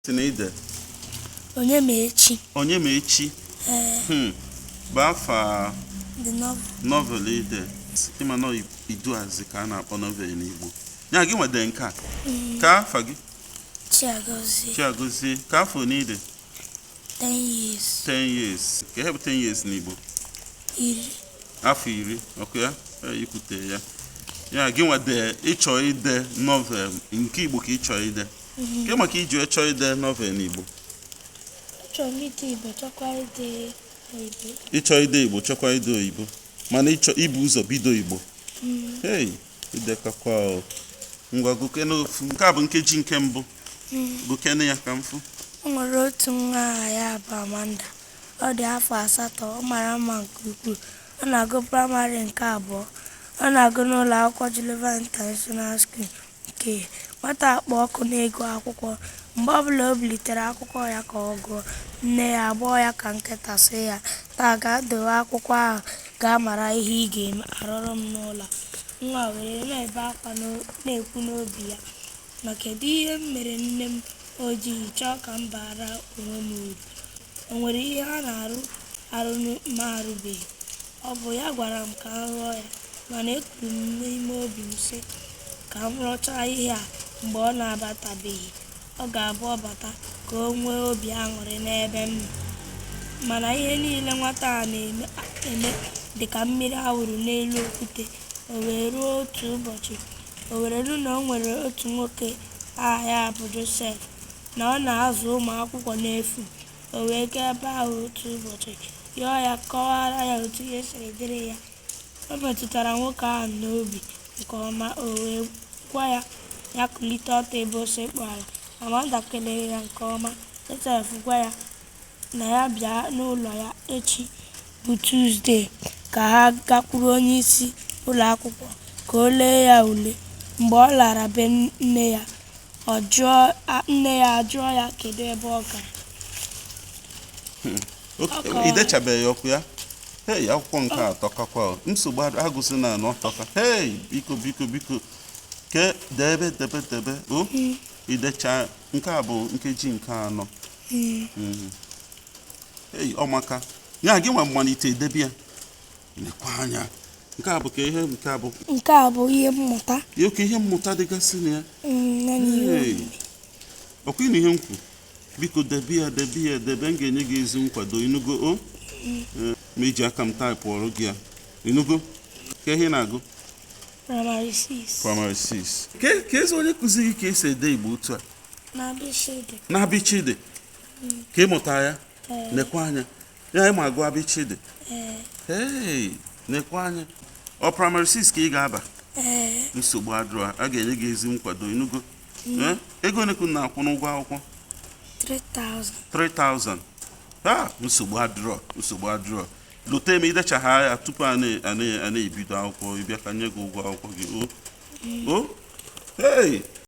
Tinide. Onye ma echi. Bafa The novel. novel ide. Ima no Iduazi ka a na-akpọ novel n'Igbo. Ya gị nwede nke a. Ka afa gị? Chiagozie. Ka afọ n'ide? 10 years. 10 years. Ka ihe bụ 10 years n'Igbo? Afọ iri. Okay ya? Ikwute ya. Ya gị nwede ịchọ ide novel nke Igbo ka ịchọ ide. Ke maka iji ịchọ ide novel n'Igbo? Ịchọ ide Igbo chọkwa ide oyibo. Mana ịchọ ibu ụzọ bido Igbo. Hey, idekakwa o. Ngwa gụkene ofu. Nke a bụ nkeji nke mbụ. Gụkene ya ka mfu. O nwere otu nwa aha ya bụ Amanda. Ọ dị afọ 8. Ọ mara mma nke ukwuu. Ọ na-agụ praịmarị nke abụọ. Ọ na-agụ n'ụlọ akwụkwọ Jiliva International School nke nwata akpa ọkụ na-ego akwụkwọ. Mgbe ọbụla o bilitere akwụkwọ ya ka ọ gụọ, nne ya agbọọ ya ka nkịta sị ya, taa gaa dowe akwụkwọ ahụ, gaa mara ihe ị ga-eme, arụrụ m n'ụlọ. Nwa were na-ebe akwa na-ekwu n'obi ya, ma kedu ihe m mere nne m o jighị chọọ ka m bara onwe m uru? O nwere ihe ha na-arụ ma arụbeghị? Ọ bụ ya gwara m ka m rụọ ya, mana ekwuru m n'ime obi m sị ka m rụchaa ihe a mgbe ọ na-abatabeghị. Ọ ga-abụ ọbata ka o nwee obi aṅụrị n'ebe m nọ. Mana ihe niile nwata a na-eme dị ka mmiri awụrụ n'elu okwute. O wee ruo otu ụbọchị, o were nụ na o nwere otu nwoke aha ya bụ Joseph, na ọ na-azụ ụmụ akwụkwọ n'efu. O wee gaa ebe ahụ otu ụbọchị yọọ ya kọwara ya otu ihe siri dịrị ya. O metụtara nwoke ahụ n'obi nke ọma. O wee gwa ya kulite ọtọ ebe o sekpụ ala. Amanda kelere ya nke ọma. Joseph gwa ya na ya bịa n'ụlọ ya echi bụ Tuzdee ka ha gakwuru onye isi ụlọ akwụkwọ ka o lee ya ule. Mgbe ọ lara be nne ya ajụọ ya kedu ebe ọ gara. Idechabeghị ọkụ ya? Hey, akwụkwọ nke a tọkakwa. Nsogbu agụsị na n'ọtọka. Hey, biko. Ke debe. O? Idecha nke a bụ nkeji nke 4. Hey, ọmaka. Ya gị nwa mmalite edebe ya. Lekwa anya. Nke a bụ ka ihe nke a bụ. Nke a bụ ihe mmụta. Yoke ihe mmụta dịgasị na ya. Ọkwa ịnụ ihe m kwu. Biko debe ya. M ga-enye gị ezi nkwado. Inugo o? Ma eji aka m taịpụ ọrụ gị ya. Inugo? Ka ihe na-agụ? Primary 6. Ka ezi onye kụziri ka esi ede Igbo otu a? N'Abichide. Ka ịmụta ya? Nekwa anya. Ya ịma agụ Abichide. Hey, nekwa anya. Ọ primary 6 ka ị ga-aba? Nsogbu adịrọ. A ga-enye gị ezi nkwado. Inugo? Ego ole ka unu na-akwụ n'ụgwọ akwụkwọ? 3,000. Nsogbu adịrọ. Lute m idechaha ya tupu a na-ebido akwụkwọ. Ịbịa ka nye gị ụgwọ akwụkwọ gị. Hey!